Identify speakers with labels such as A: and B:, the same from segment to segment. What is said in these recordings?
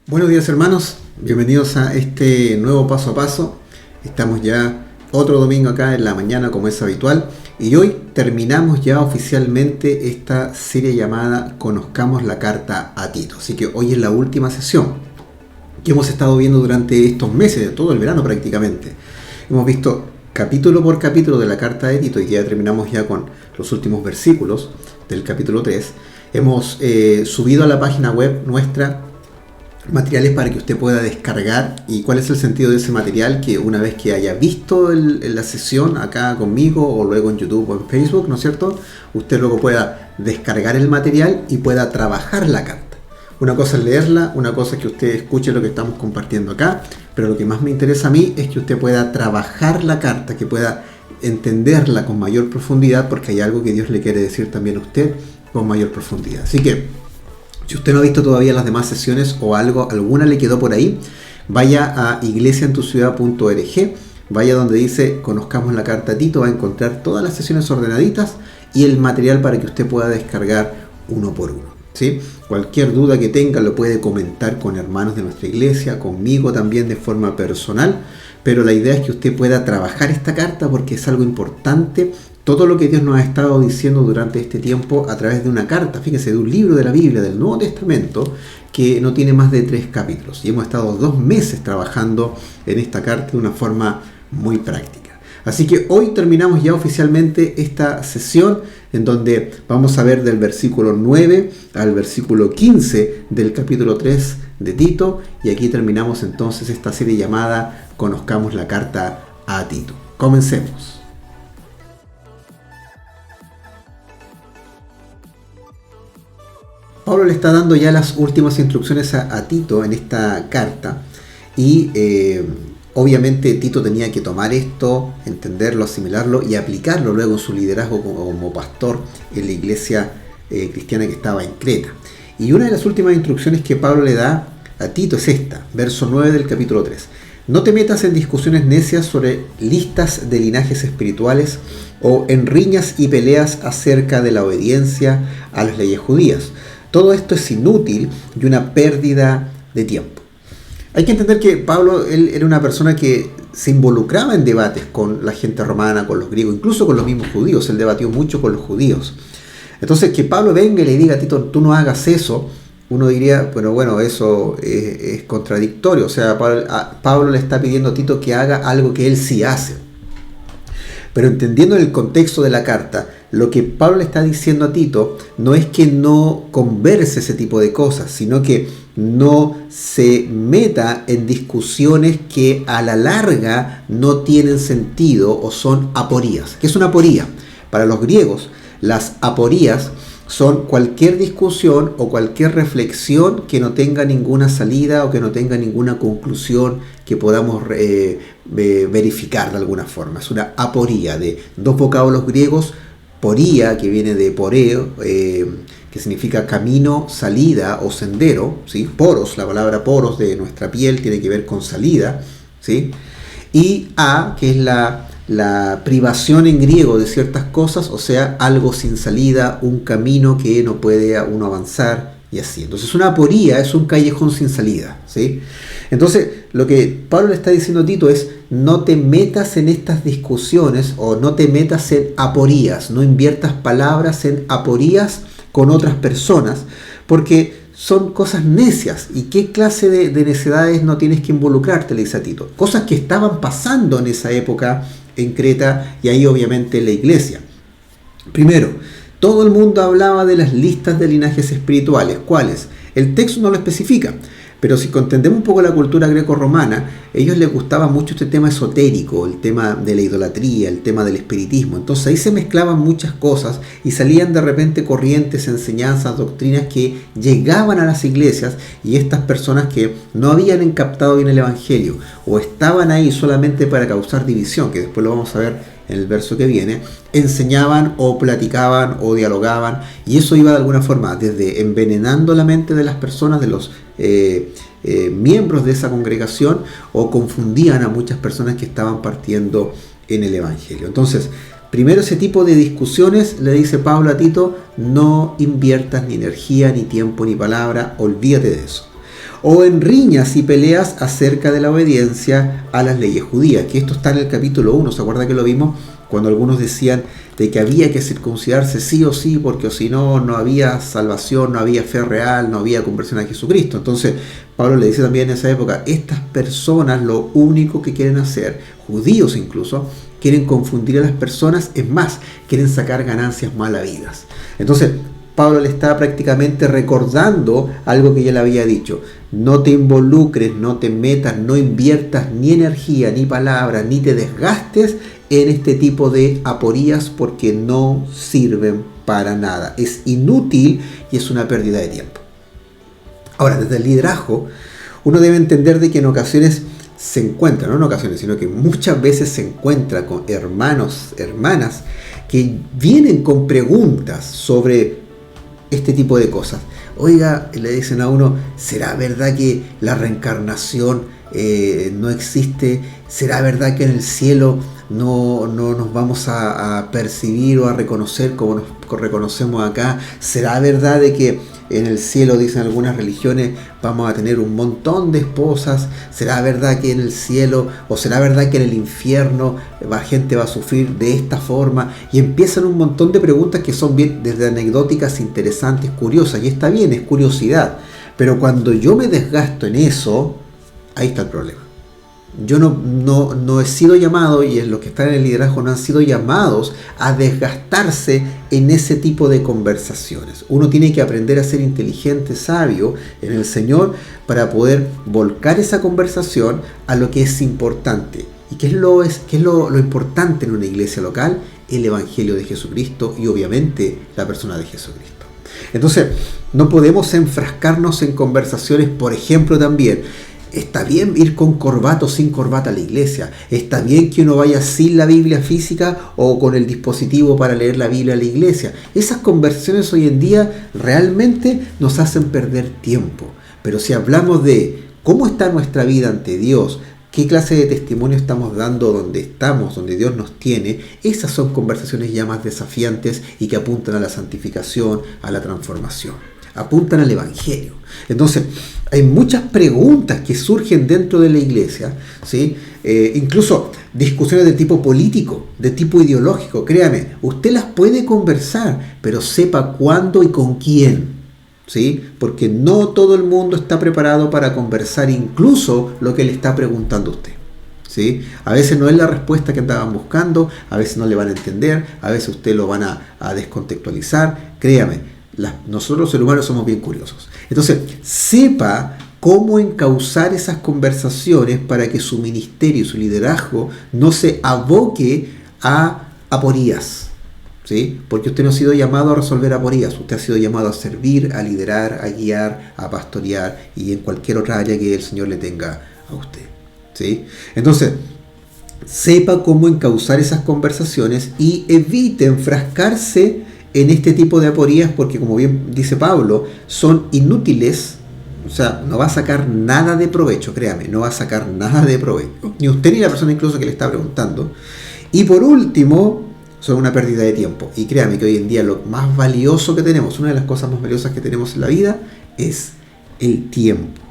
A: Buenos días, hermanos, bienvenidos a este nuevo paso a paso. Estamos ya otro domingo acá en la mañana como es habitual y hoy terminamos ya oficialmente esta serie llamada Conozcamos la carta a Tito. Así que hoy es la última sesión que hemos estado viendo durante estos meses, de todo el verano prácticamente. Hemos visto capítulo por capítulo de la carta de Tito y ya terminamos ya con los últimos versículos del capítulo 3. Hemos subido a la página web nuestra materiales para que usted pueda descargar. ¿Y cuál es el sentido de ese material? Que una vez que haya visto la sesión acá conmigo o luego en YouTube o en Facebook, ¿no es cierto?, usted luego pueda descargar el material y pueda trabajar la carta. Una cosa es leerla, una cosa es que usted escuche lo que estamos compartiendo acá, pero lo que más me interesa a mí es que usted pueda trabajar la carta, que pueda entenderla con mayor profundidad, porque hay algo que Dios le quiere decir también a usted con mayor profundidad. Así que si usted no ha visto todavía las demás sesiones o alguna le quedó por ahí, vaya a iglesiaentuciudad.org, vaya donde dice Conozcamos la carta a Tito, va a encontrar todas las sesiones ordenaditas y el material para que usted pueda descargar uno por uno, ¿sí? Cualquier duda que tenga lo puede comentar con hermanos de nuestra iglesia, conmigo también de forma personal, pero la idea es que usted pueda trabajar esta carta porque es algo importante. Todo lo que Dios nos ha estado diciendo durante este tiempo a través de una carta, fíjese, de un libro de la Biblia, del Nuevo Testamento, que no tiene más de 3 capítulos. Y hemos estado 2 meses trabajando en esta carta de una forma muy práctica. Así que hoy terminamos ya oficialmente esta sesión en donde vamos a ver del versículo 9 al versículo 15 del capítulo 3 de Tito. Y aquí terminamos entonces esta serie llamada Conozcamos la carta a Tito. Comencemos. Pablo le está dando ya las últimas instrucciones a Tito en esta carta y obviamente Tito tenía que tomar esto, entenderlo, asimilarlo y aplicarlo luego en su liderazgo como pastor en la iglesia cristiana que estaba en Creta. Y una de las últimas instrucciones que Pablo le da a Tito es esta, verso 9 del capítulo 3. No te metas en discusiones necias sobre listas de linajes espirituales o en riñas y peleas acerca de la obediencia a las leyes judías. Todo esto es inútil y una pérdida de tiempo. Hay que entender que Pablo, él era una persona que se involucraba en debates con la gente romana, con los griegos, incluso con los mismos judíos. Él debatió mucho con los judíos. Entonces, que Pablo venga y le diga a Tito, tú no hagas eso, uno diría, bueno, eso es contradictorio. O sea, Pablo le está pidiendo a Tito que haga algo que él sí hace. Pero entendiendo el contexto de la carta, lo que Pablo le está diciendo a Tito no es que no converse ese tipo de cosas, sino que no se meta en discusiones que a la larga no tienen sentido o son aporías. ¿Qué es una aporía? Para los griegos, las aporías son cualquier discusión o cualquier reflexión que no tenga ninguna salida o que no tenga ninguna conclusión que podamos verificar de alguna forma. Es una aporía de 2 vocablos griegos, poría, que viene de poreo, que significa camino, salida o sendero, ¿sí? Poros, la palabra poros de nuestra piel tiene que ver con salida, ¿sí? Y que es la privación en griego de ciertas cosas, o sea, algo sin salida, un camino que no puede uno avanzar y así. Entonces una aporía es un callejón sin salida, ¿sí? Entonces lo que Pablo le está diciendo a Tito es no te metas en estas discusiones o no te metas en aporías, no inviertas palabras en aporías con otras personas porque son cosas necias. ¿Y qué clase de necedades no tienes que involucrarte? Le dice a Tito. Cosas que estaban pasando en esa época en Creta y ahí obviamente en la iglesia. Primero, todo el mundo hablaba de las listas de linajes espirituales. ¿Cuáles? El texto no lo especifica, pero si entendemos un poco la cultura greco-romana, a ellos les gustaba mucho este tema esotérico, el tema de la idolatría, el tema del espiritismo. Entonces ahí se mezclaban muchas cosas y salían de repente corrientes, enseñanzas, doctrinas que llegaban a las iglesias y estas personas que no habían captado bien el evangelio o estaban ahí solamente para causar división, que después lo vamos a ver en el verso que viene, enseñaban o platicaban o dialogaban y eso iba de alguna forma desde envenenando la mente de las personas, de los miembros de esa congregación, o confundían a muchas personas que estaban partiendo en el evangelio. Entonces, primero ese tipo de discusiones, le dice Pablo a Tito, no inviertas ni energía, ni tiempo, ni palabra, olvídate de eso. o en riñas y peleas acerca de la obediencia a las leyes judías, que esto está en el capítulo 1, ¿se acuerda que lo vimos? Cuando algunos decían de que había que circuncidarse sí o sí, porque si no, no había salvación, no había fe real, no había conversión a Jesucristo. Entonces, Pablo le dice también en esa época, estas personas lo único que quieren hacer, judíos incluso, quieren confundir a las personas, es más, quieren sacar ganancias malavidas. Entonces, Pablo le está prácticamente recordando algo que ya le había dicho. No te involucres, no te metas, no inviertas ni energía, ni palabras, ni te desgastes en este tipo de aporías porque no sirven para nada. Es inútil y es una pérdida de tiempo. Ahora, desde el liderazgo, uno debe entender de que en ocasiones se encuentra, no en ocasiones, sino que muchas veces se encuentra con hermanos, hermanas, que vienen con preguntas sobre este tipo de cosas. Oiga, le dicen a uno, ¿será verdad que la reencarnación no existe? ¿Será verdad que en el cielo no nos vamos a percibir o a reconocer como nos reconocemos acá? ¿Será verdad de que en el cielo, dicen algunas religiones, vamos a tener un montón de esposas? ¿Será verdad que en el cielo, o será verdad que en el infierno la gente va a sufrir de esta forma? Y empiezan un montón de preguntas que son bien desde anecdóticas, interesantes, curiosas, y está bien, es curiosidad. Pero cuando yo me desgasto en eso, ahí está el problema. Yo no he sido llamado, y los que están en el liderazgo no han sido llamados a desgastarse en ese tipo de conversaciones. Uno tiene que aprender a ser inteligente, sabio en el Señor para poder volcar esa conversación a lo que es importante. ¿Y qué es lo importante en una iglesia local? El Evangelio de Jesucristo y obviamente la persona de Jesucristo. Entonces, no podemos enfrascarnos en conversaciones, por ejemplo, también. Está bien ir con corbata o sin corbata a la iglesia. Está bien que uno vaya sin la Biblia física o con el dispositivo para leer la Biblia a la iglesia. Esas conversaciones hoy en día realmente nos hacen perder tiempo. Pero si hablamos de cómo está nuestra vida ante Dios, qué clase de testimonio estamos dando donde estamos, donde Dios nos tiene, esas son conversaciones ya más desafiantes y que apuntan a la santificación, a la transformación. Apuntan al Evangelio. Entonces, hay muchas preguntas que surgen dentro de la iglesia, ¿sí? Incluso discusiones de tipo político, de tipo ideológico. Créame, usted las puede conversar, pero sepa cuándo y con quién, ¿sí? Porque no todo el mundo está preparado para conversar incluso lo que le está preguntando a usted, ¿sí? A veces no es la respuesta que andaban buscando, a veces no le van a entender, a veces usted lo van a descontextualizar. Créame, nosotros los seres humanos somos bien curiosos. Entonces, sepa cómo encauzar esas conversaciones para que su ministerio y su liderazgo no se aboque a aporías, ¿sí? Porque usted no ha sido llamado a resolver aporías, usted ha sido llamado a servir, a liderar, a guiar, a pastorear y en cualquier otra área que el Señor le tenga a usted, ¿sí? Entonces, sepa cómo encauzar esas conversaciones y evite enfrascarse en este tipo de aporías porque, como bien dice Pablo, son inútiles. O sea, no va a sacar nada de provecho, créame, no va a sacar nada de provecho, ni usted ni la persona incluso que le está preguntando. Y por último, son una pérdida de tiempo. Y créame que hoy en día lo más valioso que tenemos, una de las cosas más valiosas que tenemos en la vida, es el tiempo.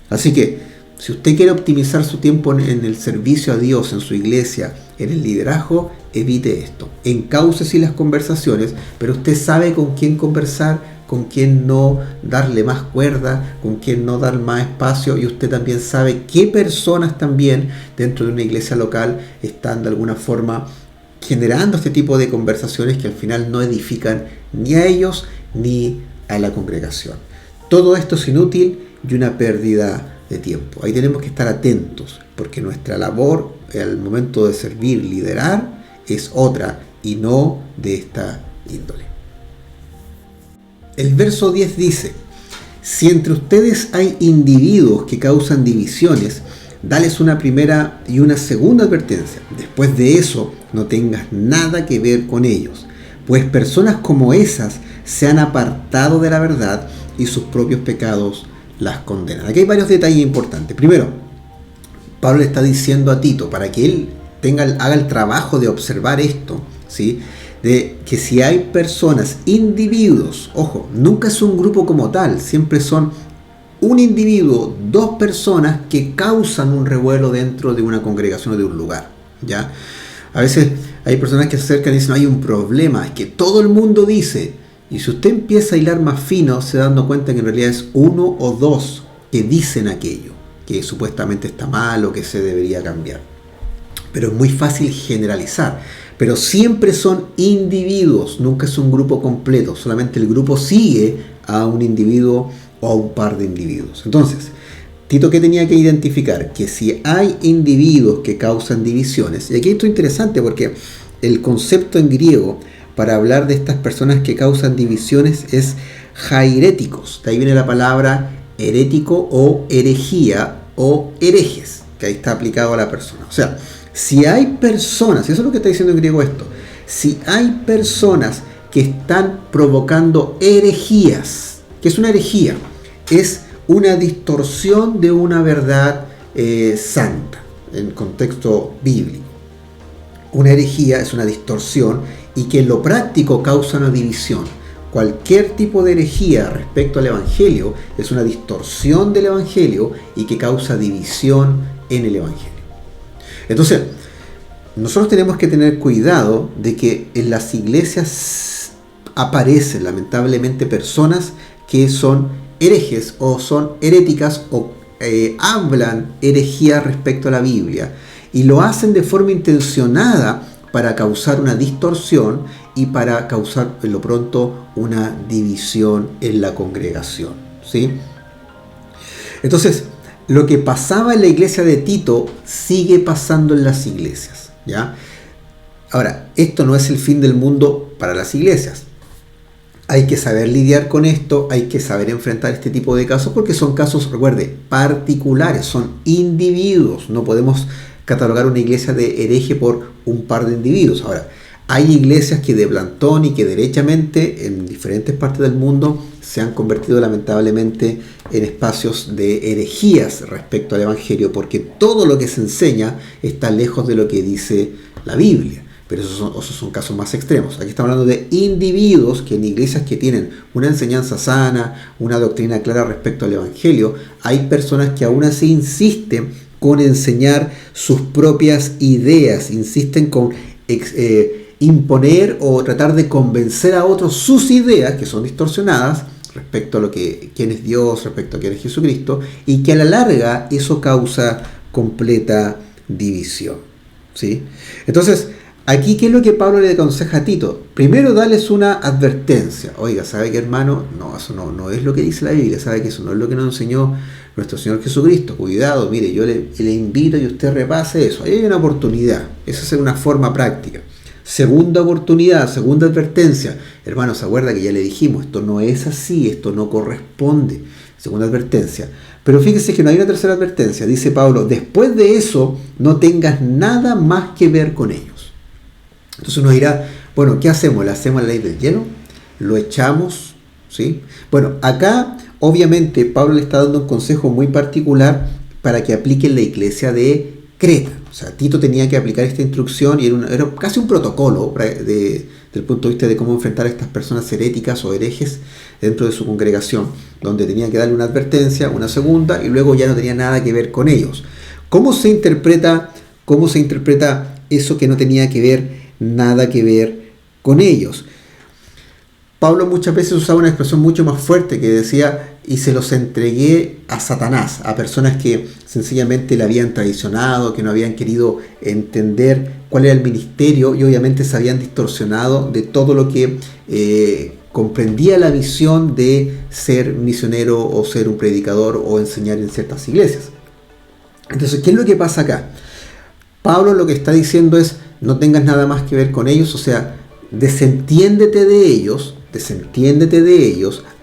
A: Así que, si usted quiere optimizar su tiempo en el servicio a Dios, en su iglesia, en el liderazgo, evite esto. Encauce sí las conversaciones, pero usted sabe con quién conversar, con quién no darle más cuerda, con quién no dar más espacio, y usted también sabe qué personas también dentro de una iglesia local están de alguna forma generando este tipo de conversaciones que al final no edifican ni a ellos ni a la congregación. Todo esto es inútil y una pérdida de tiempo. Ahí tenemos que estar atentos, porque nuestra labor al momento de servir, liderar, es otra y no de esta índole. El verso 10 dice: si entre ustedes hay individuos que causan divisiones, dales una primera y una segunda advertencia. Después de eso, no tengas nada que ver con ellos, pues personas como esas se han apartado de la verdad y sus propios pecados las condenan. Aquí hay varios detalles importantes. Primero, Pablo le está diciendo a Tito, para que él haga el trabajo de observar esto, ¿sí? De que si hay personas, individuos, ojo, nunca es un grupo como tal, siempre son un individuo, dos personas que causan un revuelo dentro de una congregación o de un lugar, ¿ya? A veces hay personas que se acercan y dicen, no, hay un problema, es que todo el mundo dice, y si usted empieza a hilar más fino, se da dando cuenta que en realidad es uno o dos que dicen aquello, que supuestamente está mal o que se debería cambiar. Pero es muy fácil generalizar, pero siempre son individuos, nunca es un grupo completo, solamente el grupo sigue a un individuo o a un par de individuos. Entonces, Tito, ¿qué tenía que identificar? Que si hay individuos que causan divisiones, y aquí esto es interesante porque el concepto en griego para hablar de estas personas que causan divisiones es jairéticos, de ahí viene la palabra herético o herejía o herejes, que ahí está aplicado a la persona. O sea, si hay personas, y eso es lo que está diciendo en griego esto, si hay personas que están provocando herejías, ¿qué es una herejía? Es una distorsión de una verdad santa, en contexto bíblico. Una herejía es una distorsión y que en lo práctico causa una división. Cualquier tipo de herejía respecto al Evangelio es una distorsión del Evangelio y que causa división en el Evangelio. Entonces, nosotros tenemos que tener cuidado de que en las iglesias aparecen lamentablemente personas que son herejes o son heréticas o hablan herejía respecto a la Biblia y lo hacen de forma intencionada para causar una distorsión y para causar en lo pronto una división en la congregación, ¿sí? Entonces, lo que pasaba en la iglesia de Tito sigue pasando en las iglesias, ¿ya? Ahora, esto no es el fin del mundo para las iglesias. Hay que saber lidiar con esto, hay que saber enfrentar este tipo de casos porque son casos, recuerde, particulares, son individuos. No podemos catalogar una iglesia de hereje por un par de individuos. Ahora, hay iglesias que de plantón y que derechamente en diferentes partes del mundo se han convertido lamentablemente en espacios de herejías respecto al Evangelio porque todo lo que se enseña está lejos de lo que dice la Biblia. Pero esos son casos más extremos. Aquí estamos hablando de individuos que en iglesias que tienen una enseñanza sana, una doctrina clara respecto al Evangelio, hay personas que aún así insisten con enseñar sus propias ideas, insisten con imponer o tratar de convencer a otros sus ideas, que son distorsionadas, respecto a lo que quién es Dios, respecto a quién es Jesucristo, y que a la larga eso causa completa división, ¿sí? Entonces, aquí, ¿qué es lo que Pablo le aconseja a Tito? Primero, darles una advertencia. Oiga, ¿sabe qué, hermano? No, eso no es lo que dice la Biblia. ¿Sabe que eso no es lo que nos enseñó nuestro Señor Jesucristo? Cuidado, mire, yo le invito y usted repase eso. Ahí hay una oportunidad. Esa es una forma práctica. Segunda oportunidad, segunda advertencia. Hermano, ¿se acuerda que ya le dijimos? Esto no es así, esto no corresponde. Segunda advertencia. Pero fíjese que no hay una tercera advertencia. Dice Pablo, después de eso, no tengas nada más que ver con ellos. Entonces uno dirá, bueno, ¿qué hacemos? ¿Le hacemos la ley del hielo? ¿Lo echamos? ¿Sí? Bueno, acá obviamente Pablo le está dando un consejo muy particular para que aplique en la iglesia de Creta. O sea, Tito tenía que aplicar esta instrucción y era casi un protocolo desde el punto de vista de cómo enfrentar a estas personas heréticas o herejes dentro de su congregación, donde tenía que darle una advertencia, una segunda y luego ya no tenía nada que ver con ellos. ¿Cómo se interpreta eso que no tenía nada que ver con ellos? Pablo muchas veces usaba una expresión mucho más fuerte que decía, y se los entregué a Satanás, a personas que sencillamente le habían traicionado, que no habían querido entender cuál era el ministerio y obviamente se habían distorsionado de todo lo que comprendía la visión de ser misionero o ser un predicador o enseñar en ciertas iglesias. Entonces, ¿qué es lo que pasa acá? Pablo lo que está diciendo es, no tengas nada más que ver con ellos, o sea, desentiéndete de ellos,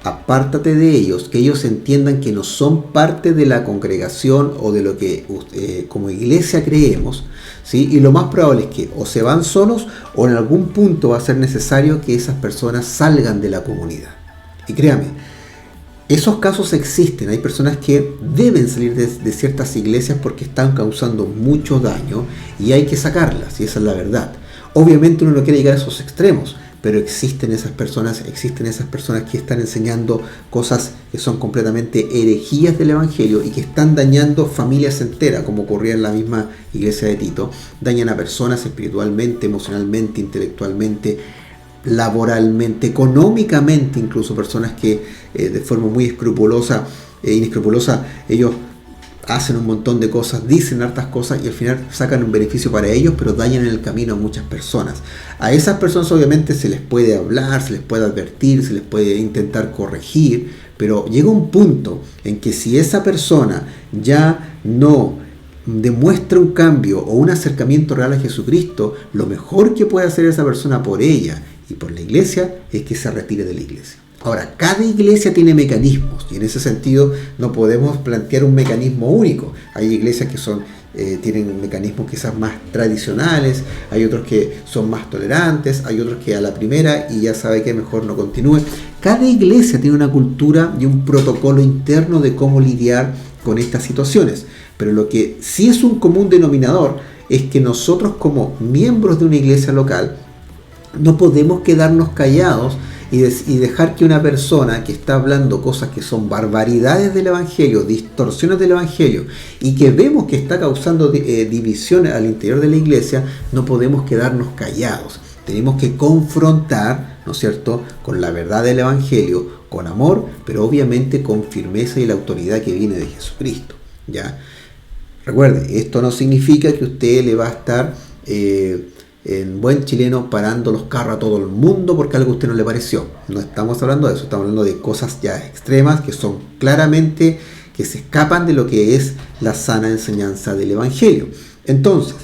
A: apártate de ellos, que ellos entiendan que no son parte de la congregación o de lo que como iglesia creemos, ¿sí? Y lo más probable es que o se van solos o en algún punto va a ser necesario que esas personas salgan de la comunidad. Y créame, esos casos existen, hay personas que deben salir de ciertas iglesias porque están causando mucho daño y hay que sacarlas, y esa es la verdad. Obviamente uno no quiere llegar a esos extremos, pero existen esas personas que están enseñando cosas que son completamente herejías del Evangelio y que están dañando familias enteras, como ocurría en la misma iglesia de Tito. Dañan a personas espiritualmente, emocionalmente, intelectualmente, laboralmente, económicamente, incluso personas que de forma muy inescrupulosa, ellos hacen un montón de cosas, dicen hartas cosas y al final sacan un beneficio para ellos, pero dañan en el camino a muchas personas. A esas personas obviamente se les puede hablar, se les puede advertir, se les puede intentar corregir, pero llega un punto en que si esa persona ya no demuestra un cambio o un acercamiento real a Jesucristo, lo mejor que puede hacer esa persona por ella y por la iglesia es que se retire de la iglesia. Ahora, cada iglesia tiene mecanismos y en ese sentido no podemos plantear un mecanismo único. Hay iglesias que tienen mecanismos quizás más tradicionales, hay otros que son más tolerantes, hay otros que a la primera y ya sabe que mejor no continúe. Cada iglesia tiene una cultura y un protocolo interno de cómo lidiar con estas situaciones, pero lo que sí es un común denominador es que nosotros como miembros de una iglesia local no podemos quedarnos callados y dejar que una persona que está hablando cosas que son barbaridades del Evangelio, distorsiones del Evangelio, y que vemos que está causando divisiones al interior de la iglesia, no podemos quedarnos callados. Tenemos que confrontar, ¿no es cierto?, con la verdad del Evangelio, con amor, pero obviamente con firmeza y la autoridad que viene de Jesucristo, ¿ya? Recuerde, esto no significa que usted le va a estar en buen chileno parando los carros a todo el mundo porque algo a usted no le pareció. No estamos hablando de eso, estamos hablando de cosas ya extremas que son claramente, que se escapan de lo que es la sana enseñanza del Evangelio. Entonces,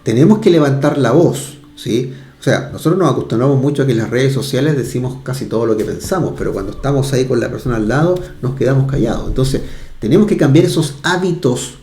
A: tenemos que levantar la voz, ¿sí? O sea, nosotros nos acostumbramos mucho a que en las redes sociales decimos casi todo lo que pensamos, pero cuando estamos ahí con la persona al lado nos quedamos callados. Entonces, tenemos que cambiar esos hábitos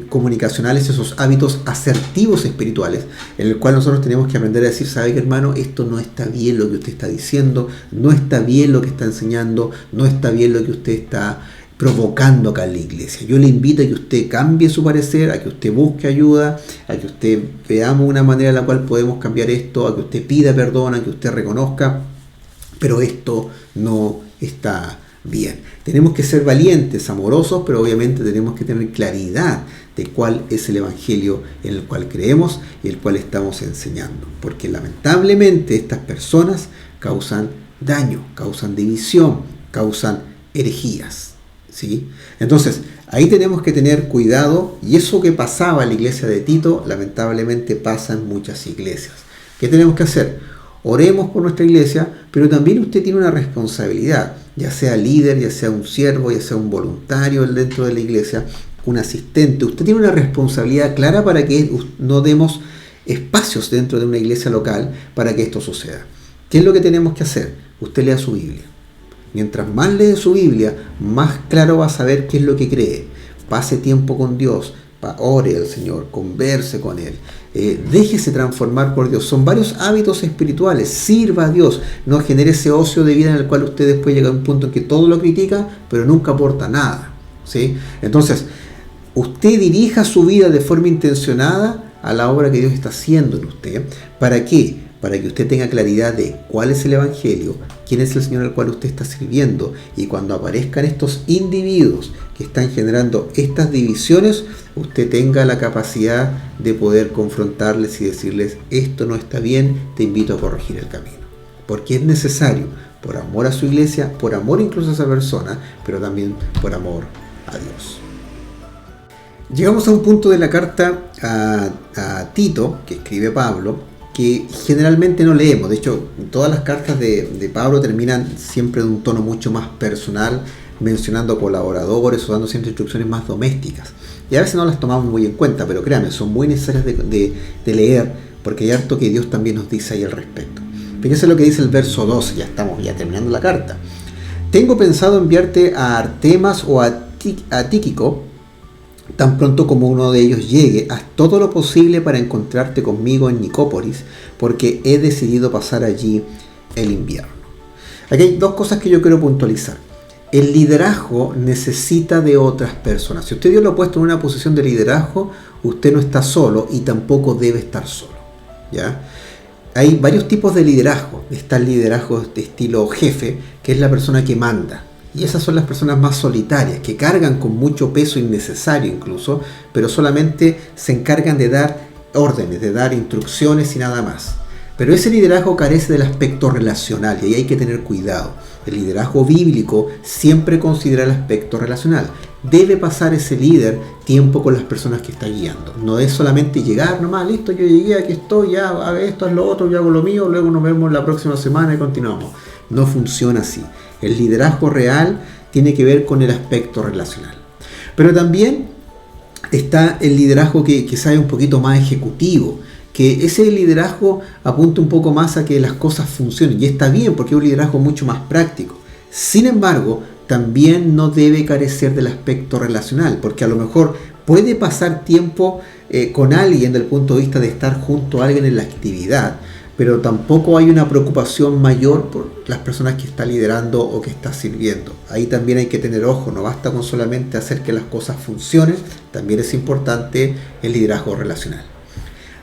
A: comunicacionales, esos hábitos asertivos espirituales, en el cual nosotros tenemos que aprender a decir, ¿sabe qué, hermano? Esto no está bien lo que usted está diciendo, no está bien lo que está enseñando, no está bien lo que usted está provocando acá en la iglesia. Yo le invito a que usted cambie su parecer, a que usted busque ayuda, a que usted veamos una manera en la cual podemos cambiar esto, a que usted pida perdón, a que usted reconozca, pero esto no está bien. Tenemos que ser valientes, amorosos, pero obviamente tenemos que tener claridad de cuál es el Evangelio en el cual creemos y el cual estamos enseñando. Porque lamentablemente estas personas causan daño, causan división, causan herejías, ¿sí? Entonces, ahí tenemos que tener cuidado y eso que pasaba en la iglesia de Tito, lamentablemente pasa en muchas iglesias. ¿Qué tenemos que hacer? Oremos por nuestra iglesia, pero también usted tiene una responsabilidad, ya sea líder, ya sea un siervo, ya sea un voluntario dentro de la iglesia, un asistente. Usted tiene una responsabilidad clara para que no demos espacios dentro de una iglesia local para que esto suceda. ¿Qué es lo que tenemos que hacer? Usted lea su Biblia. Mientras más lee su Biblia, más claro va a saber qué es lo que cree. Pase tiempo con Dios, ore al Señor, converse con Él. Déjese transformar por Dios. Son varios hábitos espirituales. Sirva a Dios. No genere ese ocio de vida en el cual usted después llega a un punto en que todo lo critica, pero nunca aporta nada, ¿sí? Entonces, usted dirija su vida de forma intencionada a la obra que Dios está haciendo en usted. ¿Para qué? Para que usted tenga claridad de cuál es el Evangelio, quién es el Señor al cual usted está sirviendo. Y cuando aparezcan estos individuos que están generando estas divisiones, usted tenga la capacidad de poder confrontarles y decirles, esto no está bien, te invito a corregir el camino. Porque es necesario, por amor a su iglesia, por amor incluso a esa persona, pero también por amor a Dios. Llegamos a un punto de la carta a Tito, que escribe Pablo, que generalmente no leemos. De hecho, todas las cartas de Pablo terminan siempre de un tono mucho más personal, mencionando colaboradores o dando siempre instrucciones más domésticas. Y a veces no las tomamos muy en cuenta, pero créanme, son muy necesarias de leer, porque hay harto que Dios también nos dice ahí al respecto. Fíjense lo que dice el verso 12, ya estamos terminando la carta. Tengo pensado enviarte a Artemas o a Tíquico, tan pronto como uno de ellos llegue. Haz todo lo posible para encontrarte conmigo en Nicópolis, porque he decidido pasar allí el invierno. Aquí hay dos cosas que yo quiero puntualizar. El liderazgo necesita de otras personas. Si usted Dios lo ha puesto en una posición de liderazgo, usted no está solo y tampoco debe estar solo, ¿ya? hay varios tipos de liderazgo. Está el liderazgo de estilo jefe, que es la persona que manda. Y esas son las personas más solitarias, que cargan con mucho peso innecesario incluso, pero solamente se encargan de dar órdenes, de dar instrucciones y nada más. Pero ese liderazgo carece del aspecto relacional y ahí hay que tener cuidado. El liderazgo bíblico siempre considera el aspecto relacional. Debe pasar ese líder tiempo con las personas que está guiando. No es solamente llegar nomás, listo, yo llegué, aquí estoy, ya hago esto, haz lo otro, yo hago lo mío, luego nos vemos la próxima semana y continuamos. No funciona así. El liderazgo real tiene que ver con el aspecto relacional. Pero también está el liderazgo que quizá es un poquito más ejecutivo, que ese liderazgo apunta un poco más a que las cosas funcionen, y está bien porque es un liderazgo mucho más práctico. Sin embargo, también no debe carecer del aspecto relacional, porque a lo mejor puede pasar tiempo con alguien desde el punto de vista de estar junto a alguien en la actividad, pero tampoco hay una preocupación mayor por las personas que está liderando o que está sirviendo. Ahí también hay que tener ojo, no basta con solamente hacer que las cosas funcionen, también es importante el liderazgo relacional.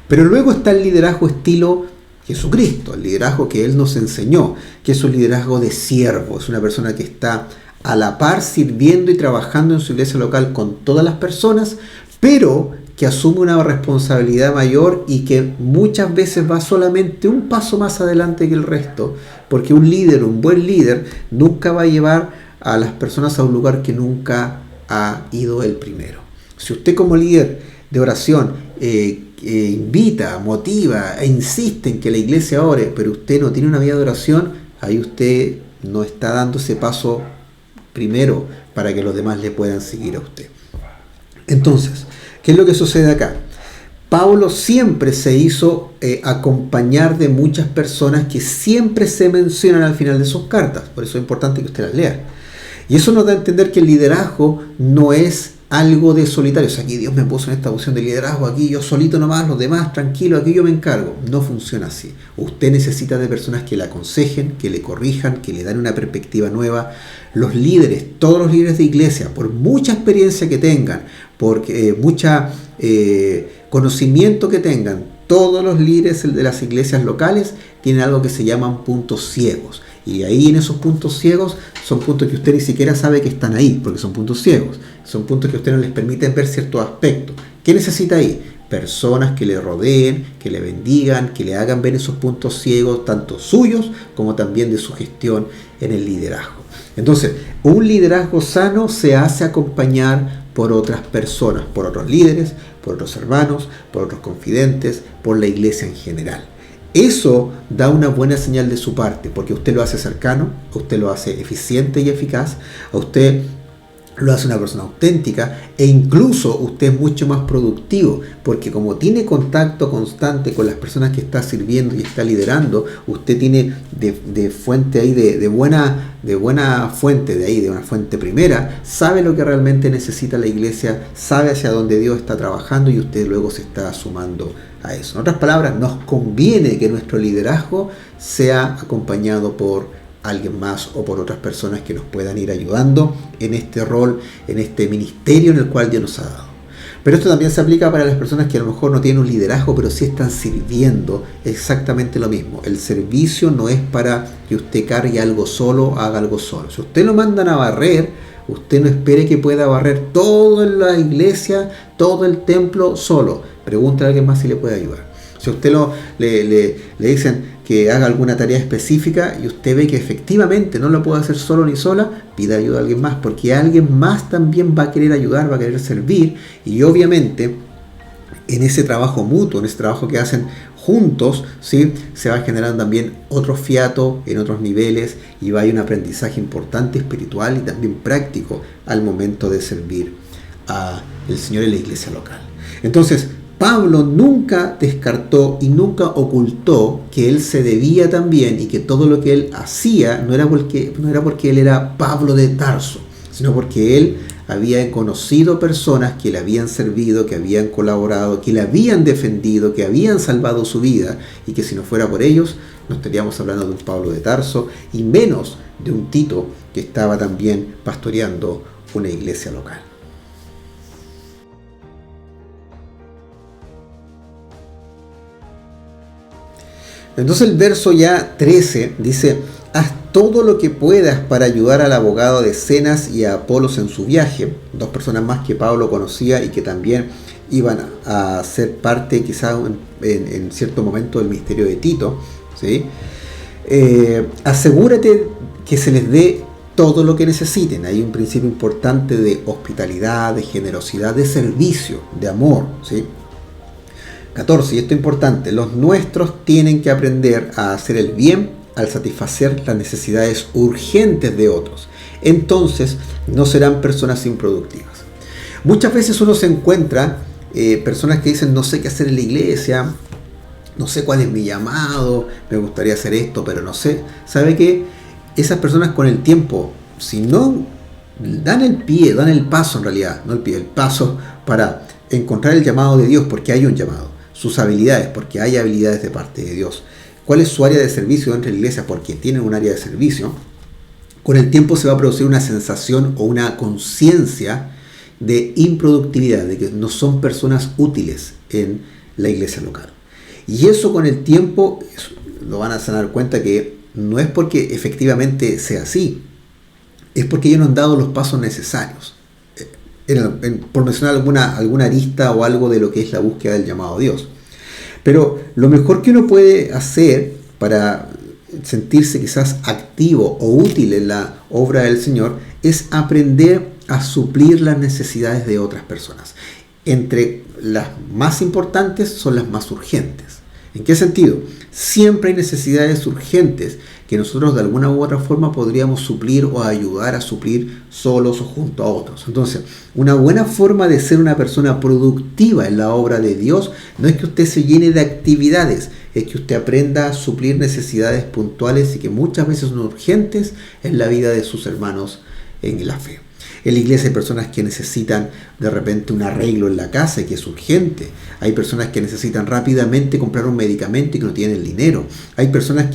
A: Pero luego está el liderazgo estilo Jesucristo, el liderazgo que Él nos enseñó, que es un liderazgo de siervo, es una persona que está a la par sirviendo y trabajando en su iglesia local con todas las personas, pero que asume una responsabilidad mayor y que muchas veces va solamente un paso más adelante que el resto, porque un líder, un buen líder, nunca va a llevar a las personas a un lugar que nunca ha ido él primero. Si usted como líder de oración invita, motiva e insiste en que la iglesia ore, pero usted no tiene una vida de oración, ahí usted no está dando ese paso primero para que los demás le puedan seguir a usted. Entonces, ¿qué es lo que sucede acá? Pablo siempre se hizo acompañar de muchas personas que siempre se mencionan al final de sus cartas. Por eso es importante que usted las lea. Y eso nos da a entender que el liderazgo no es algo de solitario. O sea, aquí Dios me puso en esta posición de liderazgo, aquí yo solito nomás, los demás tranquilo, aquí yo me encargo. No funciona así. Usted necesita de personas que le aconsejen, que le corrijan, que le dan una perspectiva nueva. Los líderes, todos los líderes de iglesia, por mucha experiencia que tengan, por mucha conocimiento que tengan, todos los líderes de las iglesias locales tienen algo que se llaman puntos ciegos. Y ahí en esos puntos ciegos son puntos que usted ni siquiera sabe que están ahí, porque son puntos ciegos. Son puntos que a usted no les permiten ver ciertos aspectos. ¿Qué necesita ahí? Personas que le rodeen, que le bendigan, que le hagan ver esos puntos ciegos, tanto suyos como también de su gestión en el liderazgo. Entonces, un liderazgo sano se hace acompañar por otras personas, por otros líderes, por otros hermanos, por otros confidentes, por la iglesia en general. Eso da una buena señal de su parte, porque usted lo hace cercano, usted lo hace eficiente y eficaz, a usted lo hace una persona auténtica e incluso usted es mucho más productivo, porque como tiene contacto constante con las personas que está sirviendo y está liderando, usted tiene de fuente ahí, de buena fuente de ahí, de una fuente primera, sabe lo que realmente necesita la iglesia, sabe hacia dónde Dios está trabajando y usted luego se está sumando a eso. En otras palabras, nos conviene que nuestro liderazgo sea acompañado por alguien más o por otras personas que nos puedan ir ayudando en este rol, en este ministerio en el cual Dios nos ha dado. Pero esto también se aplica para las personas que a lo mejor no tienen un liderazgo, pero sí están sirviendo exactamente lo mismo. El servicio no es para que usted cargue algo solo, haga algo solo. Si usted lo mandan a barrer, usted no espere que pueda barrer toda la iglesia, todo el templo solo. Pregúntale a alguien más si le puede ayudar. Si usted le dicen que haga alguna tarea específica y usted ve que efectivamente no lo puede hacer solo ni sola, pida ayuda a alguien más, porque alguien más también va a querer ayudar, va a querer servir, y obviamente en ese trabajo mutuo, en ese trabajo que hacen juntos, ¿sí?, se va generando también otro fiato en otros niveles y va a haber un aprendizaje importante, espiritual y también práctico al momento de servir al Señor en la iglesia local. Entonces, Pablo nunca descartó y nunca ocultó que él se debía también y que todo lo que él hacía no era porque él era Pablo de Tarso, sino porque él había conocido personas que le habían servido, que habían colaborado, que le habían defendido, que habían salvado su vida y que si no fuera por ellos no estaríamos hablando de un Pablo de Tarso y menos de un Tito que estaba también pastoreando una iglesia local. Entonces el verso ya 13 dice: haz todo lo que puedas para ayudar al abogado de Zenas y a Apolos en su viaje, dos personas más que Pablo conocía y que también iban a ser parte quizás en cierto momento del ministerio de Tito, ¿sí? Asegúrate que se les dé todo lo que necesiten. Hay un principio importante de hospitalidad, de generosidad, de servicio, de amor, ¿sí? 14, y esto es importante: los nuestros tienen que aprender a hacer el bien al satisfacer las necesidades urgentes de otros. Entonces no serán personas improductivas. Muchas veces uno se encuentra personas que dicen: no sé qué hacer en la iglesia, no sé cuál es mi llamado, me gustaría hacer esto, pero no sé. ¿Sabe qué? Esas personas con el tiempo, si no dan el paso en realidad, no el pie, el paso para encontrar el llamado de Dios, porque hay un llamado, sus habilidades, porque hay habilidades de parte de Dios, cuál es su área de servicio dentro de la iglesia, porque tienen un área de servicio, con el tiempo se va a producir una sensación o una conciencia de improductividad, de que no son personas útiles en la iglesia local. Y eso con el tiempo lo van a dar cuenta que no es porque efectivamente sea así, es porque ellos no han dado los pasos necesarios. Por mencionar alguna arista o algo de lo que es la búsqueda del llamado a Dios. Pero lo mejor que uno puede hacer para sentirse quizás activo o útil en la obra del Señor es aprender a suplir las necesidades de otras personas. Entre las más importantes son las más urgentes. ¿En qué sentido? Siempre hay necesidades urgentes que nosotros de alguna u otra forma podríamos suplir o ayudar a suplir solos o junto a otros. Entonces, una buena forma de ser una persona productiva en la obra de Dios no es que usted se llene de actividades, es que usted aprenda a suplir necesidades puntuales y que muchas veces son urgentes en la vida de sus hermanos en la fe. En la iglesia hay personas que necesitan de repente un arreglo en la casa y que es urgente. Hay personas que necesitan rápidamente comprar un medicamento y que no tienen el dinero. Hay personas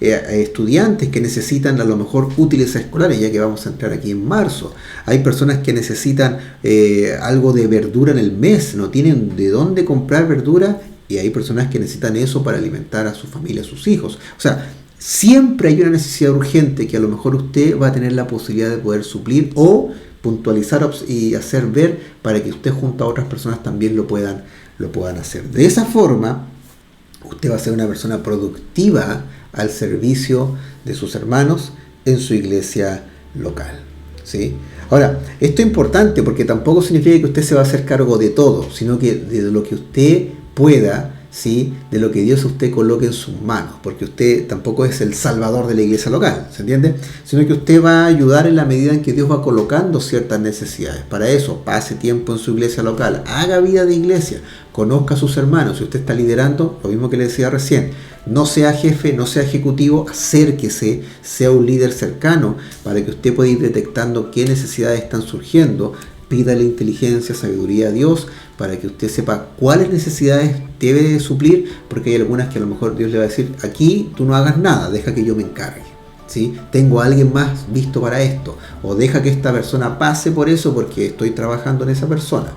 A: estudiantes que necesitan a lo mejor útiles escolares, ya que vamos a entrar aquí en marzo. Hay personas que necesitan algo de verdura en el mes, no tienen de dónde comprar verdura, y hay personas que necesitan eso para alimentar a su familia, a sus hijos. O sea, siempre hay una necesidad urgente que a lo mejor usted va a tener la posibilidad de poder suplir o puntualizar y hacer ver para que usted junto a otras personas también lo puedan hacer. De esa forma, usted va a ser una persona productiva al servicio de sus hermanos en su iglesia local, ¿sí? Ahora, esto es importante porque tampoco significa que usted se va a hacer cargo de todo, sino que de lo que usted pueda, ¿sí? De lo que Dios usted coloque en sus manos, porque usted tampoco es el salvador de la iglesia local, ¿se entiende? Sino que usted va a ayudar en la medida en que Dios va colocando ciertas necesidades. Para eso, pase tiempo en su iglesia local, haga vida de iglesia, conozca a sus hermanos. Si usted está liderando, lo mismo que le decía recién, no sea jefe, no sea ejecutivo, acérquese, sea un líder cercano para que usted pueda ir detectando qué necesidades están surgiendo. Pídale inteligencia, sabiduría a Dios para que usted sepa cuáles necesidades debe suplir, porque hay algunas que a lo mejor Dios le va a decir: aquí tú no hagas nada, deja que yo me encargue, ¿sí? Tengo a alguien más visto para esto, o deja que esta persona pase por eso porque estoy trabajando en esa persona.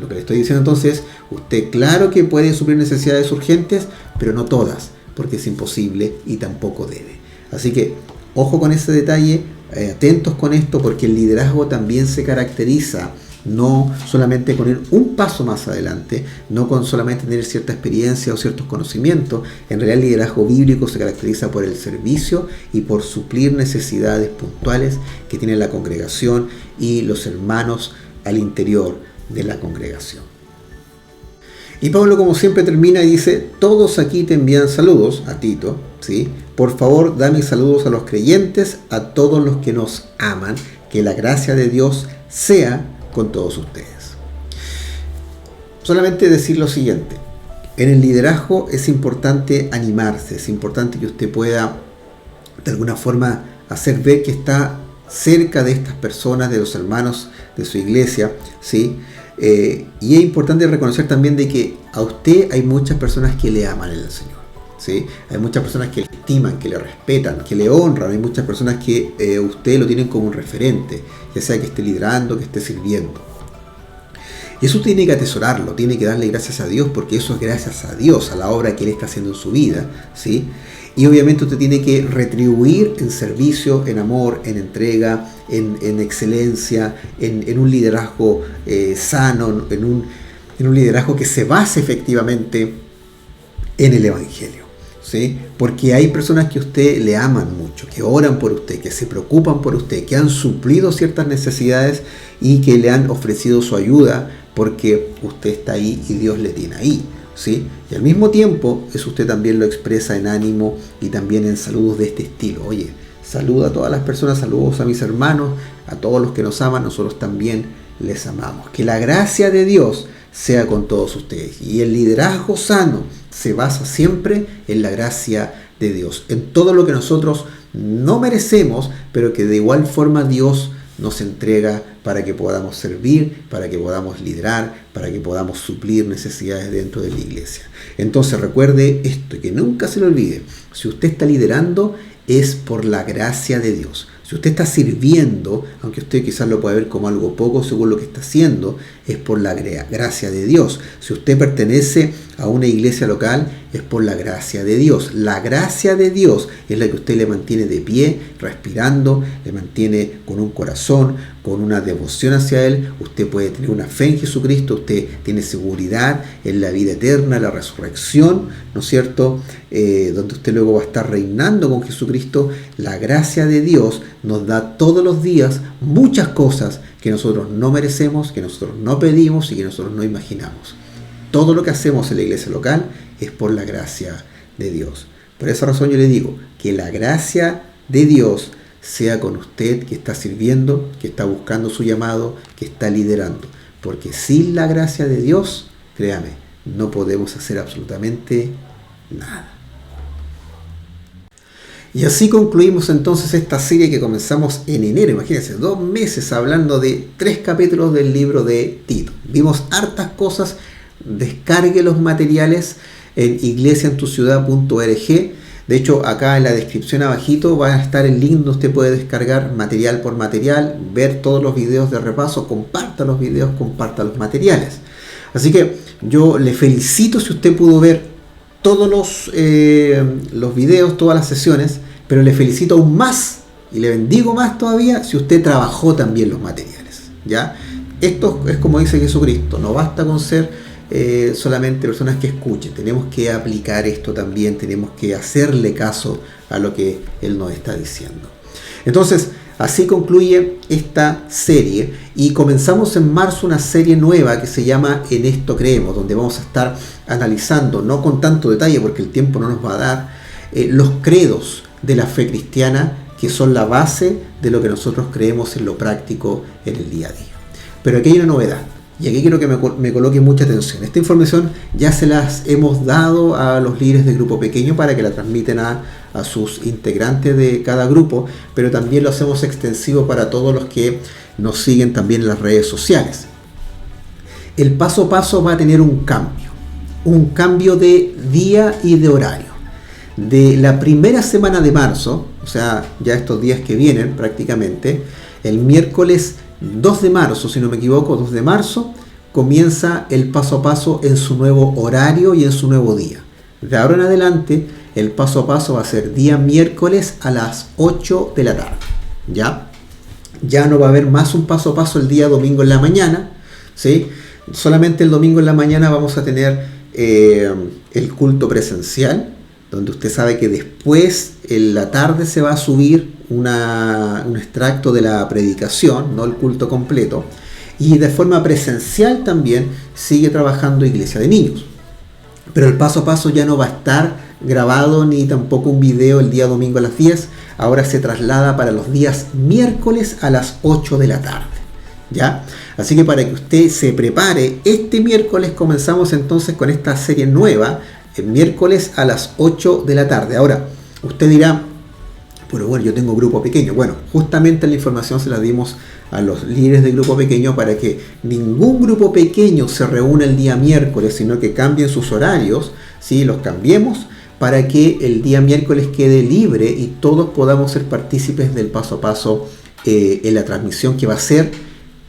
A: Lo que le estoy diciendo entonces, usted claro que puede suplir necesidades urgentes, pero no todas, porque es imposible y tampoco debe. Así que ojo con ese detalle. Atentos con esto, porque el liderazgo también se caracteriza no solamente con ir un paso más adelante, no con solamente tener cierta experiencia o ciertos conocimientos. En realidad el liderazgo bíblico se caracteriza por el servicio y por suplir necesidades puntuales que tiene la congregación y los hermanos al interior de la congregación. Y Pablo, como siempre, termina y dice: todos aquí te envían saludos, a Tito, ¿sí? Por favor, da mis saludos a los creyentes, a todos los que nos aman, que la gracia de Dios sea con todos ustedes. Solamente decir lo siguiente: en el liderazgo es importante animarse, es importante que usted pueda de alguna forma hacer ver que está cerca de estas personas, de los hermanos de su iglesia, ¿sí? Y es importante reconocer también de que a usted hay muchas personas que le aman en el Señor, ¿sí? Hay muchas personas que le estiman, que le respetan, que le honran. Hay muchas personas que usted lo tienen como un referente, ya sea que esté liderando, que esté sirviendo. Y eso tiene que atesorarlo, tiene que darle gracias a Dios, porque eso es gracias a Dios, a la obra que Él está haciendo en su vida, ¿sí? Y obviamente usted tiene que retribuir en servicio, en amor, en entrega, en excelencia, en un liderazgo sano, en un liderazgo que se base efectivamente en el Evangelio, ¿sí? Porque hay personas que a usted le aman mucho, que oran por usted, que se preocupan por usted, que han suplido ciertas necesidades y que le han ofrecido su ayuda porque usted está ahí y Dios le tiene ahí, ¿sí? Y al mismo tiempo, eso usted también lo expresa en ánimo y también en saludos de este estilo. Oye, saluda a todas las personas, saludos a mis hermanos, a todos los que nos aman, nosotros también les amamos. Que la gracia de Dios sea con todos ustedes. Y el liderazgo sano se basa siempre en la gracia de Dios, en todo lo que nosotros no merecemos, pero que de igual forma Dios nos entrega para que podamos servir, para que podamos liderar, para que podamos suplir necesidades dentro de la iglesia. Entonces recuerde esto, que nunca se lo olvide. Si usted está liderando, es por la gracia de Dios. Si usted está sirviendo, aunque usted quizás lo pueda ver como algo poco según lo que está haciendo, es por la gracia de Dios. Si usted pertenece a una iglesia local, es por la gracia de Dios. La gracia de Dios es la que usted le mantiene de pie, respirando, le mantiene con un corazón, con una devoción hacia Él. Usted puede tener una fe en Jesucristo, usted tiene seguridad en la vida eterna, la resurrección, ¿no es cierto? Donde usted luego va a estar reinando con Jesucristo. La gracia de Dios nos da todos los días muchas cosas que nosotros no merecemos, que nosotros no pedimos y que nosotros no imaginamos. Todo lo que hacemos en la iglesia local es por la gracia de Dios. Por esa razón yo le digo que la gracia de Dios sea con usted que está sirviendo, que está buscando su llamado, que está liderando. Porque sin la gracia de Dios, créame, no podemos hacer absolutamente nada. Y así concluimos entonces esta serie que comenzamos en enero. Imagínense, 2 meses hablando de 3 capítulos del libro de Tito. Vimos hartas cosas. Descargue los materiales en iglesiaentuciudad.org. De hecho, acá en la descripción abajito va a estar el link donde usted puede descargar material por material, ver todos los videos de repaso, comparta los videos, comparta los materiales. Así que yo le felicito si usted pudo ver todos los videos, todas las sesiones, pero le felicito aún más y le bendigo más todavía si usted trabajó también los materiales, ¿ya? Esto es como dice Jesucristo, no basta con ser solamente personas que escuchen, tenemos que aplicar esto también, tenemos que hacerle caso a lo que Él nos está diciendo. Entonces, así concluye esta serie y comenzamos en marzo una serie nueva que se llama En esto creemos, donde vamos a estar analizando, no con tanto detalle porque el tiempo no nos va a dar, los credos de la fe cristiana que son la base de lo que nosotros creemos en lo práctico en el día a día. Pero aquí hay una novedad. Y aquí quiero que me coloque mucha atención. Esta información ya se las hemos dado a los líderes de grupo pequeño para que la transmiten a sus integrantes de cada grupo, pero también lo hacemos extensivo para todos los que nos siguen también en las redes sociales. El paso a paso va a tener un cambio de día y de horario. De la primera semana de marzo, o sea, ya estos días que vienen prácticamente, el miércoles 2 de marzo, si no me equivoco, 2 de marzo, comienza el paso a paso en su nuevo horario y en su nuevo día. De ahora en adelante, el paso a paso va a ser día miércoles a las 8 de la tarde. Ya no va a haber más un paso a paso el día domingo en la mañana, ¿sí? Solamente el domingo en la mañana vamos a tener el culto presencial, donde usted sabe que después en la tarde se va a subir un extracto de la predicación, no el culto completo, y de forma presencial también sigue trabajando Iglesia de Niños. Pero el paso a paso ya no va a estar grabado ni tampoco un video el día domingo a las 10, ahora se traslada para los días miércoles a las 8 de la tarde. ¿Ya? Así que para que usted se prepare, este miércoles comenzamos entonces con esta serie nueva, el miércoles a las 8 de la tarde. Ahora, usted dirá, pero bueno, yo tengo grupo pequeño. Bueno, justamente la información se la dimos a los líderes de grupo pequeño para que ningún grupo pequeño se reúna el día miércoles, sino que cambien sus horarios, ¿sí? Los cambiemos para que el día miércoles quede libre y todos podamos ser partícipes del paso a paso en la transmisión que va a ser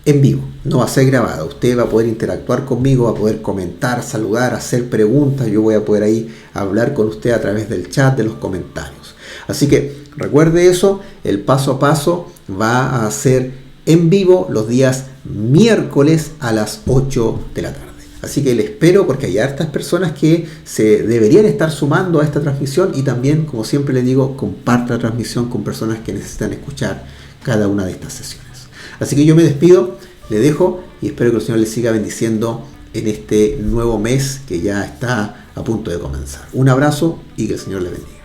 A: en vivo, no va a ser grabada. Usted va a poder interactuar conmigo, va a poder comentar, saludar, hacer preguntas. Yo voy a poder ahí hablar con usted a través del chat, de los comentarios. Así que recuerde eso, el paso a paso va a ser en vivo los días miércoles a las 8 de la tarde. Así que le espero, porque hay hartas personas que se deberían estar sumando a esta transmisión, y también, como siempre le digo, comparta la transmisión con personas que necesitan escuchar cada una de estas sesiones. Así que yo me despido, le dejo y espero que el Señor le siga bendiciendo en este nuevo mes que ya está a punto de comenzar. Un abrazo y que el Señor le bendiga.